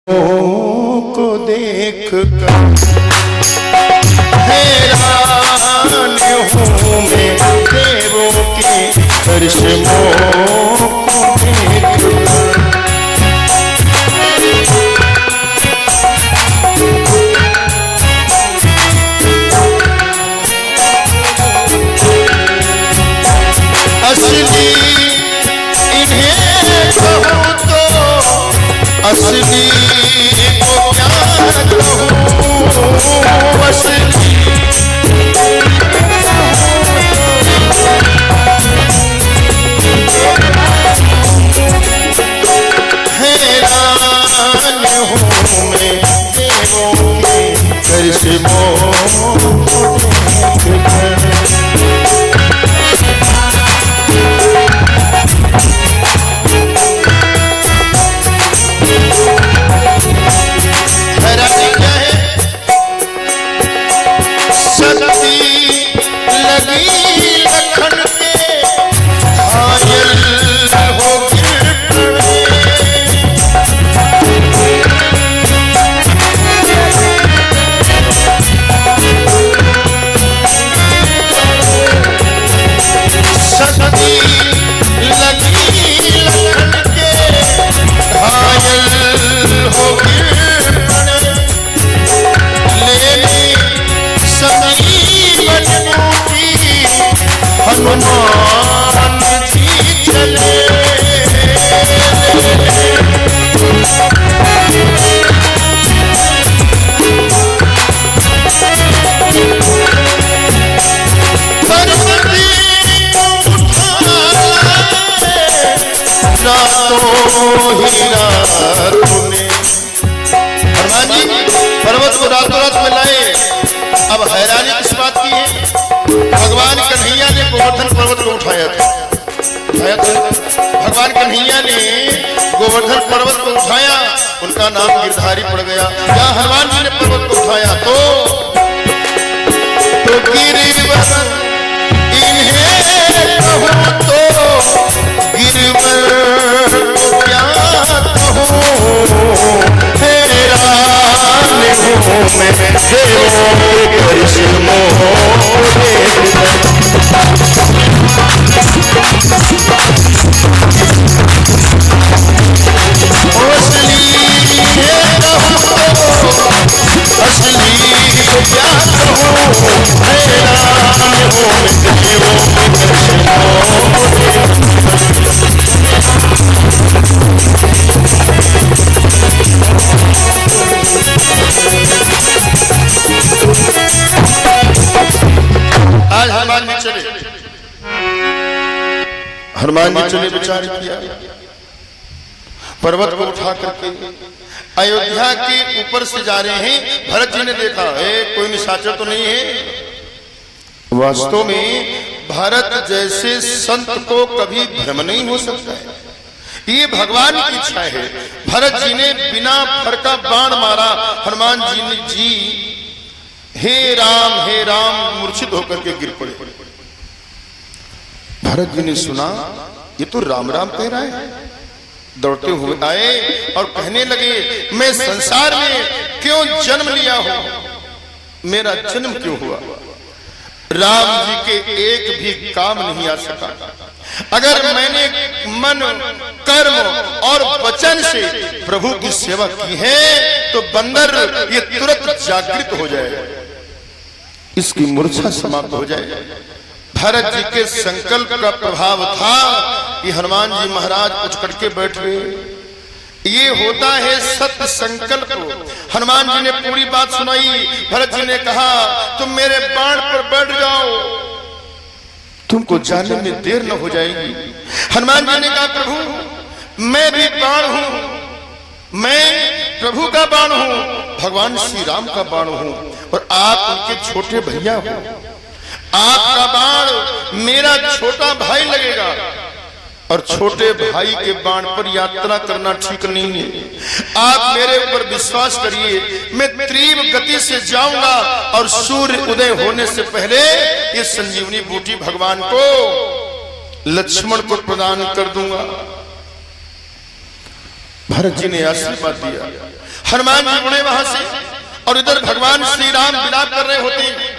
को देख कर हैरान हूँ मैं देवों के करिश्मों को देख कर। असली इन्हें कहूँ तो असली को क्या कहूँ, असली हैरान हूँ मैं देवों के करिश्मों को देख कर। हनुमान जी चले पर्वत को रातों रात में लाए। अब हैरानी किस बात की है, भगवान कन्हैया ने गोवर्धन पर्वत को उठाया था। भगवान कन्हैया ने गोवर्धन पर्वत को उठाया, उनका नाम गिरधारी पड़ गया। क्या हनुमान जी ने पर्वत को उठाया तो गिरिवर इन्हें कहूँ तो गिरिवर को क्या कहूँ, हैरान हूँ मैं देवों के करिश्मों को देख कर। असली ये कहूँ तो असली को क्या कहूँ, हैरान हूँ मैं देवों के करिश्मों को देख कर। आज हनुमान जी चले विचार किया, पर्वत को उठा करके अयोध्या के ऊपर से जा रहे हैं। भरत जी ने देखा कोई निशाचर तो नहीं है। वास्तव में भरत जैसे संत को कभी भ्रम नहीं हो सकता है, ये भगवान की इच्छा है। भरत जी ने बिना फर का बाण मारा। हनुमान जी ने हे राम मूर्छित होकर के गिर पड़े। भरत जी ने सुना ये तो राम राम कह रहा है। दौड़ते हुए आए और कहने लगे मैं संसार में क्यों जन्म लिया हूं, मेरा जन्म क्यों हुआ। राम जी के एक भी काम नहीं आ सका। अगर मैंने मन कर्म और वचन से प्रभु की सेवा की है तो बंदर ये तुरंत जागृत हो जाएगा, इसकी मूर्छा समाप्त हो जाए। भरत जी के संकल्प का प्रभाव था कि हनुमान जी महाराज कुछ करके बैठ गए। ये होता है सत्य संकल्प। हनुमान जी ने पूरी बात सुनाई। भरत जी ने कहा तुम मेरे बाण पर बैठ जाओ, तुमको जाने में देर न हो जाएगी। हनुमान जी ने कहा प्रभु मैं भी बाण हूं, मैं प्रभु का बाण हूं, भगवान श्री राम का बाण हूं और आप उनके छोटे भैया हो। आपका बाण मेरा छोटा भाई लगेगा और छोटे भाई के बाण पर यात्रा करना ठीक नहीं है। आप मेरे ऊपर विश्वास करिए, मैं तीव्र गति से जाऊंगा और सूर्य उदय होने से पहले ये संजीवनी बूटी भगवान को लक्ष्मण को प्रदान कर दूंगा। भरत जी ने आशीर्वाद दिया। हनुमान जी उड़े वहां से और इधर भगवान श्री राम विलाप कर रहे होते हैं।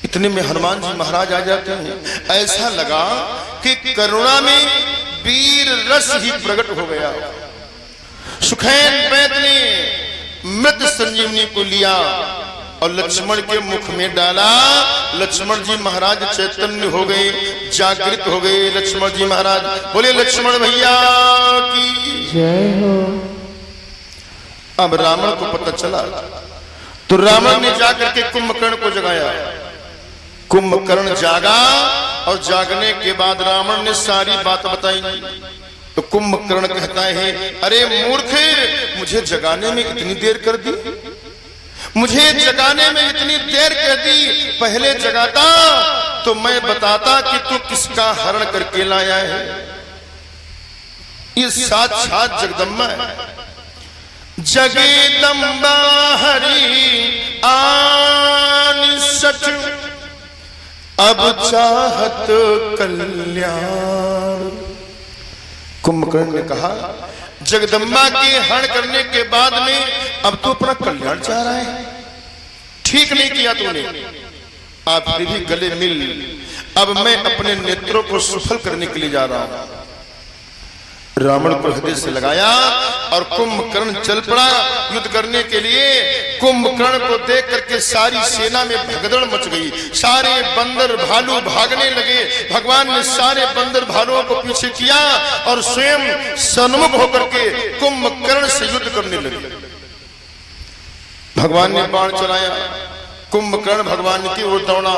इतने में हनुमान जी महाराज आ जाते हैं। ऐसा लगा कि करुणा में वीर रस ही प्रकट हो गया। सुखैन वैद्य ने मृत संजीवनी को लिया और लक्ष्मण के मुख में डाला। लक्ष्मण जी महाराज चैतन्य हो गए, जागृत हो गए। लक्ष्मण जी महाराज बोले लक्ष्मण भैया की जय हो। अब रावण को पता चला तो रावण ने जाकर के कुंभकर्ण को जगाया। कुंभकर्ण जागा और जागने के बाद रावण ने सारी बात बताई। तो कुंभकर्ण कहता है, अरे मूर्ख, मुझे जगाने में इतनी देर कर दी, मुझे जगाने में इतनी देर कर दी। पहले जगाता तो मैं बताता कि तू किसका हरण करके लाया है। ये साक्षात जगदम्बा है। जगदम्बा हरि आन सच अब चाहत कल्याण। कुंभकर्ण ने कहा, जगदम्बा के हरण करने के बाद में अब तो अपना कल्याण चाह रहा है। ठीक नहीं किया तूने, आप फिर भी गले मिल। अब मैं अपने नेत्रों को सफल करने के लिए जा रहा हूं। रावण को हृदय से लगाया और कुंभकर्ण चल पड़ा युद्ध करने के लिए। कुंभकर्ण को देख करके सारी सेना में भगदड़ मच गई। सारे बंदर भालू भागने लगे। भगवान ने सारे बंदर भालुओं को पीछे किया और स्वयं सन्मुख होकर के कुंभकर्ण से युद्ध करने लगे। भगवान ने बाण चलाया, कुंभकर्ण भगवान की ओर दौड़ा।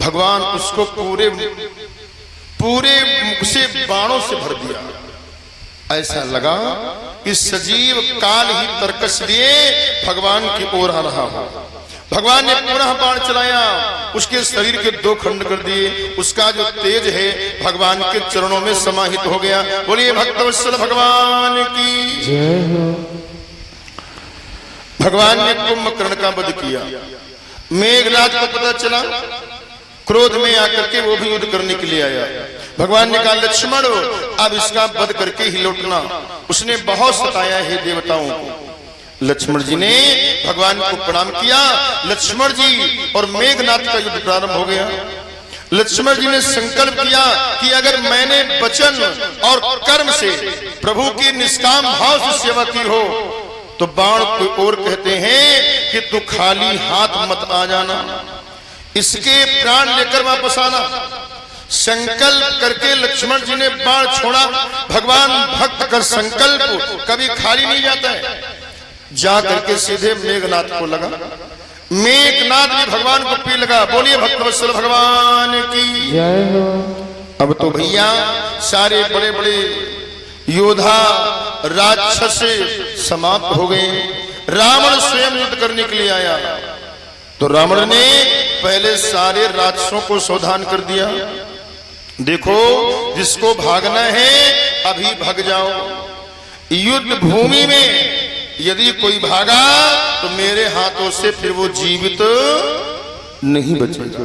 भगवान उसको पूरे मुख से बाणों से भर दिया। ऐसा लगा कि सजीव काल ही तरकस लिए भगवान की ओर आ रहा हो। भगवान ने पुनः बाण चलाया, उसके शरीर के दो खंड कर दिए। उसका जो तेज है भगवान के चरणों में समाहित हो गया। बोलिए भक्तवत्सल भगवान की जय हो। भगवान ने कुंभकर्ण का वध किया। मेघनाद को पता चला, क्रोध में आकर के वो भी युद्ध करने के लिए आया। भगवान ने कहा, लक्ष्मण अब इसका वध करके ही लौटना, उसने बहुत सताया है देवताओं को। लक्ष्मण जी ने भगवान को प्रणाम किया। लक्ष्मण जी और मेघनाद का युद्ध प्रारंभ हो गया। लक्ष्मण जी ने संकल्प किया कि अगर मैंने वचन और कर्म से प्रभु की निष्काम भाव से सेवा की हो तो बाण को और कहते हैं कि तू खाली हाथ मत आ जाना, इसके प्राण लेकर वापस आना। संकल्प करके लक्ष्मण जी ने बाण छोड़ा। भगवान भक्त का संकल्प कभी खाली नहीं जाता है। जा करके सीधे मेघनाद को लगा। मेघनाद भी भगवान को पी लगा। बोलिए भक्तवत्सल भगवान की जय हो। अब तो भैया सारे बड़े बड़े योद्धा राक्षस समाप्त हो गए। रावण स्वयं युद्ध करने के लिए आया तो रावण ने पहले सारे राक्षसों को सावधान कर दिया। देखो, जिसको भागना है अभी भाग जाओ। युद्ध भूमि में यदि कोई भागा तो मेरे हाथों से फिर वो जीवित नहीं बचेगा।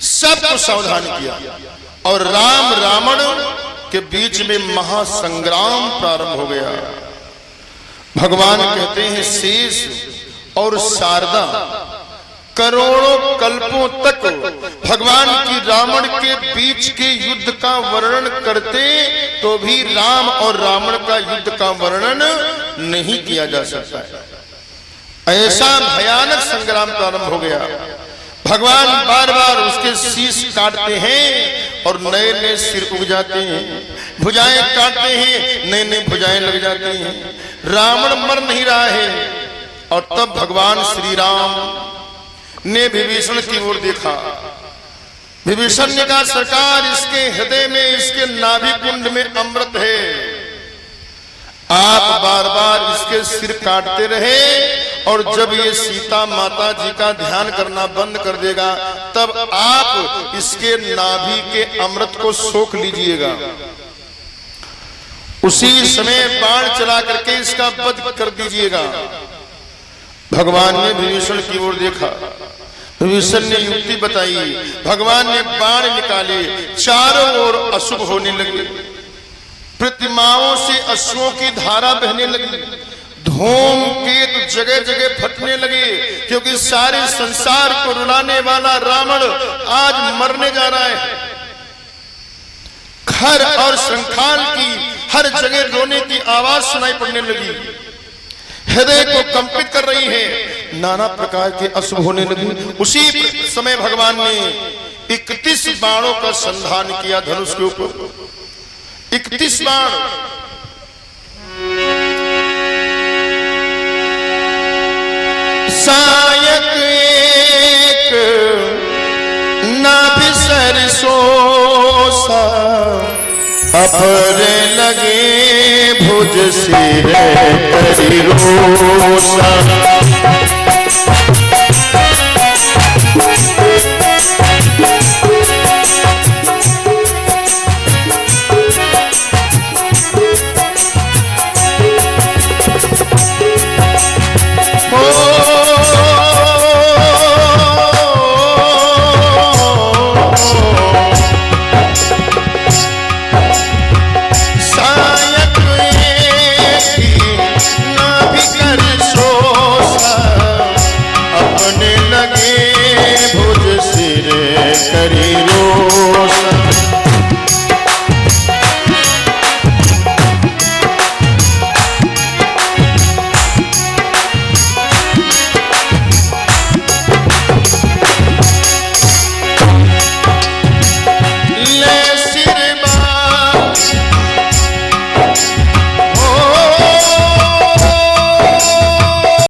सबको सावधान किया और राम रावण के बीच में महासंग्राम प्रारंभ हो गया। भगवान कहते हैं, शेष और शारदा करोड़ों कल्पों तक भगवान की रावण के बीच के युद्ध का वर्णन करते तो भी राम और रावण का युद्ध का वर्णन नहीं किया जा सकता है। ऐसा भयानक संग्राम प्रारंभ हो गया। भगवान बार बार उसके शीश काटते हैं और नए नए सिर उग जाते हैं। भुजाएं काटते हैं, नए नए भुजाएं लग जाती हैं। रावण मर नहीं रहा है। और तब भगवान श्री राम ने विभीषण की ओर देखा। विभीषण ने कहा, सरकार, इसके हृदय में, इसके नाभि कुंड में अमृत है। आप बार बार इसके सिर काटते रहे और जब ये सीता माता जी का ध्यान करना बंद कर देगा तब आप इसके नाभि के अमृत को सोख लीजिएगा। उसी समय बाण चला करके इसका वध कर दीजिएगा। भगवान ने विभीषण की ओर देखा। विभीषण ने युक्ति बताई। भगवान ने बाण निकाले, चारों ओर अशुभ होने लगे। प्रतिमाओं से अश्वों की धारा बहने लगी, धूमकेतु जगह जगह फटने लगे, क्योंकि सारे संसार को रुलाने वाला रावण आज मरने जा रहा है। खर और शंखाल की हर जगह रोने की आवाज सुनाई पड़ने लगी, हृदय को कंपित कर रही है, नाना प्रकार के अशुभ होने लगे। उसी समय भगवान ने 31 बाणों का संधान किया धनुष के ऊपर। 31 बाण। सायक एक नाभि सरसोसा, अपर लगे भुज सिर करी रोसा।